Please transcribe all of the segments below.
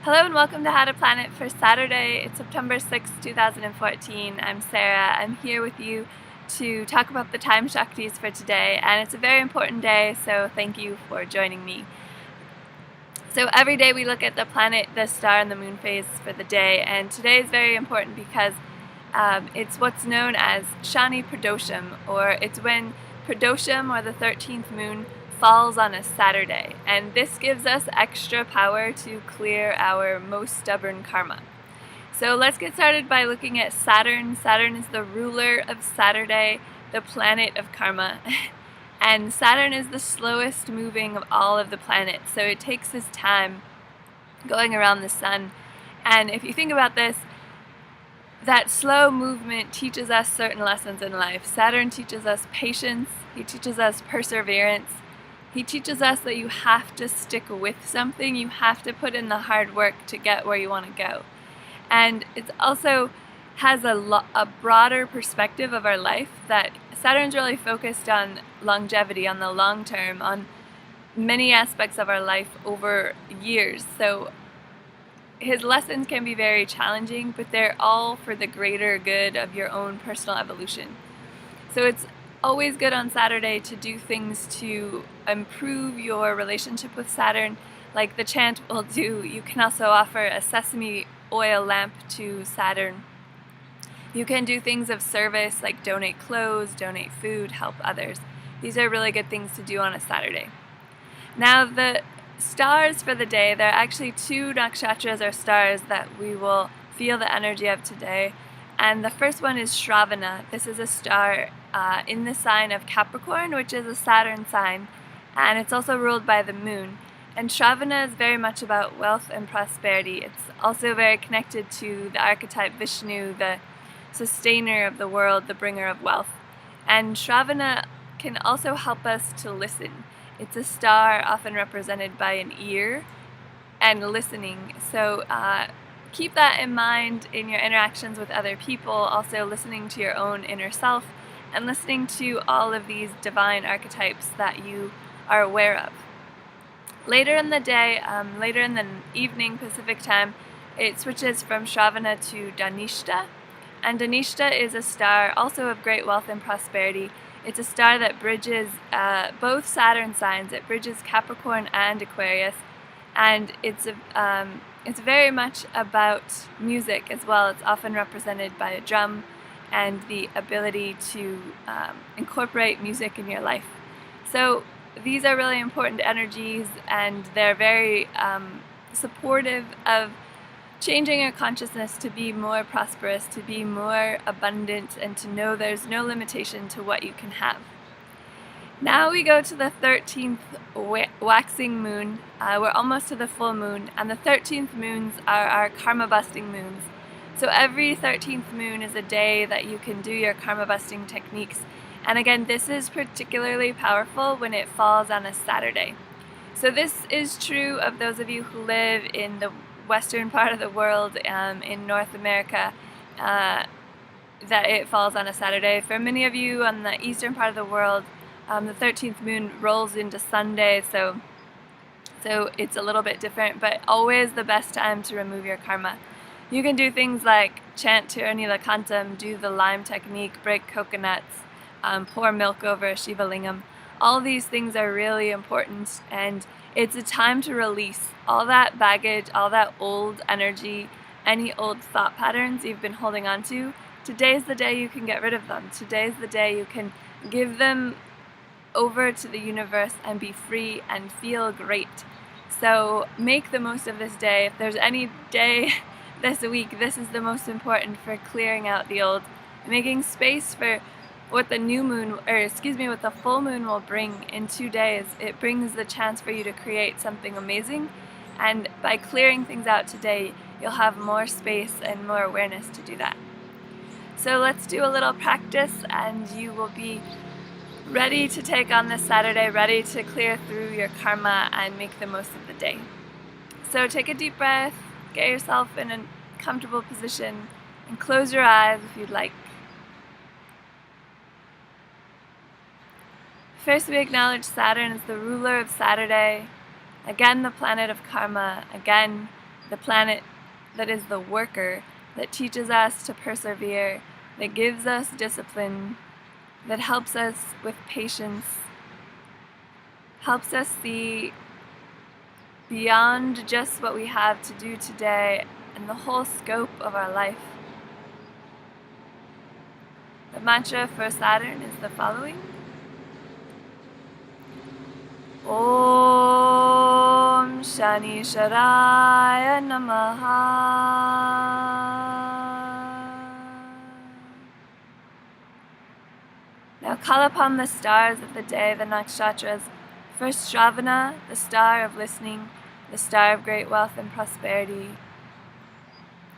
Hello and welcome to How to Plan It for Saturday. It's September 6th, 2014. I'm Sarah. I'm here with you to talk about the time shaktis for today, and it's a very important day, so thank you for joining me. So every day we look at the planet, the star, and the moon phase for the day, and today is very important because it's what's known as Sani Pradosham, or it's when Pradosham, or the 13th moon, falls on a Saturday, and this gives us extra power to clear our most stubborn karma. So let's get started by looking at Saturn. Saturn is the ruler of Saturday, the planet of karma. And Saturn is the slowest moving of all of the planets, so it takes its time going around the sun. And if you think about this, that slow movement teaches us certain lessons in life. Saturn teaches us patience, he teaches us perseverance, he teaches us that you have to stick with something, you have to put in the hard work to get where you want to go. And it also has a broader perspective of our life, that Saturn's really focused on longevity, on the long term, on many aspects of our life over years. So his lessons can be very challenging, but they're all for the greater good of your own personal evolution. So it's always good on Saturday to do things to improve your relationship with Saturn, like the chant will do. You can also offer a sesame oil lamp to Saturn. You can do things of service like donate clothes, donate food, help others. These are really good things to do on a Saturday. Now the stars for the day, there are actually two nakshatras or stars that we will feel the energy of today. And the first one is Shravana. This is a star in the sign of Capricorn, which is a Saturn sign, and it's also ruled by the moon. And Shravana is very much about wealth and prosperity. It's also very connected to the archetype Vishnu, the sustainer of the world, the bringer of wealth. And Shravana can also help us to listen. It's a star often represented by an ear and listening. So keep that in mind in your interactions with other people, also listening to your own inner self and listening to all of these divine archetypes that you are aware of. Later in the day, later in the evening Pacific time, it switches from Shravana to Dhanishta. And Dhanishta is a star also of great wealth and prosperity. It's a star that bridges both Saturn signs. It bridges Capricorn and Aquarius, and it's very much about music as well. It's often represented by a drum and the ability to incorporate music in your life. So these are really important energies, and they're very supportive of changing your consciousness to be more prosperous, to be more abundant, and to know there's no limitation to what you can have. Now we go to the 13th waxing moon. We're almost to the full moon, and the 13th moons are our karma busting moons. So every 13th moon is a day that you can do your karma busting techniques. And again, this is particularly powerful when it falls on a Saturday. So this is true of those of you who live in the western part of the world, in North America, that it falls on a Saturday. For many of you on the eastern part of the world, the 13th moon rolls into Sunday, so it's a little bit different, but always the best time to remove your karma. You can do things like chant Tirunila Kantam, do the lime technique, break coconuts, pour milk over a Shiva lingam. All these things are really important, and it's a time to release all that baggage, all that old energy, any old thought patterns you've been holding on to. Today's the day you can get rid of them. Today's the day you can give them over to the universe and be free and feel great. So make the most of this day. If there's any day this week, this is the most important for clearing out the old, making space for what the new moon, what the full moon will bring in 2 days. It brings the chance for you to create something amazing, and by clearing things out today, you'll have more space and more awareness to do that. So let's do a little practice, and you will be ready to take on this Saturday, ready to clear through your karma and make the most of the day. So take a deep breath, get yourself in a comfortable position, and close your eyes if you'd like. First, we acknowledge Saturn as the ruler of Saturday, again the planet of karma, again the planet that is the worker, that teaches us to persevere, that gives us discipline, that helps us with patience, helps us see beyond just what we have to do today and the whole scope of our life. The mantra for Saturn is the following. Om Shani Sharaya Namaha. Now call upon the stars of the day, the nakshatras. First Shravana, the star of listening, the star of great wealth and prosperity.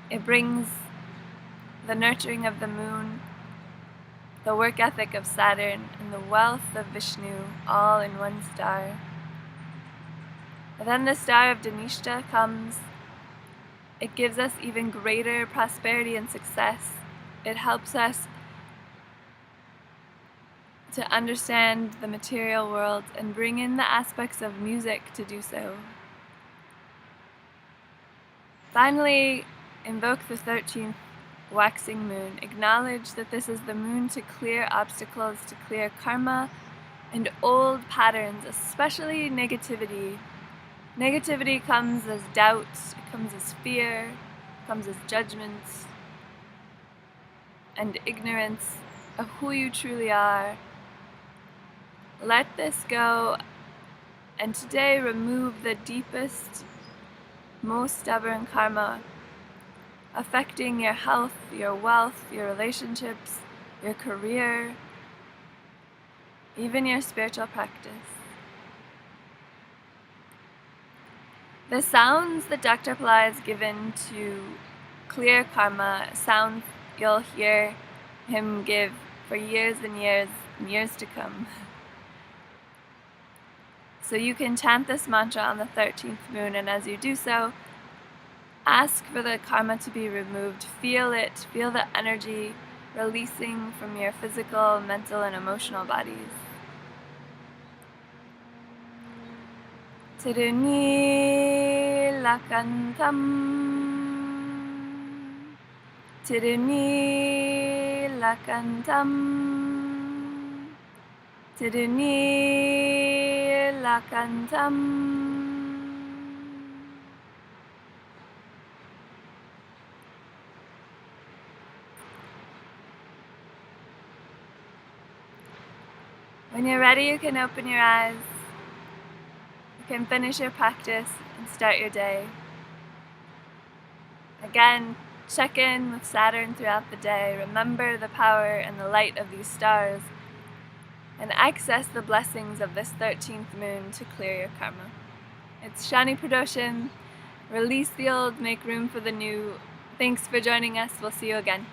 It brings the nurturing of the moon, the work ethic of Saturn, and the wealth of Vishnu, all in one star. And then the star of Dhanishta comes. It gives us even greater prosperity and success. It helps us to understand the material world and bring in the aspects of music to do so. Finally, invoke the 13th waxing moon. Acknowledge that this is the moon to clear obstacles, to clear karma and old patterns, especially negativity. Negativity comes as doubt, it comes as fear, it comes as judgments and ignorance of who you truly are. Let this go, and today remove the deepest, most stubborn karma affecting your health, your wealth, your relationships, your career, even your spiritual practice. The sounds that Dr. Pillai has given to clear karma, sounds you'll hear him give for years and years and years to come. So you can chant this mantra on the 13th moon, and as you do so, ask for the karma to be removed. Feel it, feel the energy releasing from your physical, mental, and emotional bodies. Tiruni lakantam, Tiruni lakantam, Tiruni lakantam. When you're ready, you can open your eyes. You can finish your practice and start your day. Again, check in with Saturn throughout the day. Remember the power and the light of these stars, and access the blessings of this 13th moon to clear your karma. It's Sani Pradosham. Release the old, make room for the new. Thanks for joining us. We'll see you again.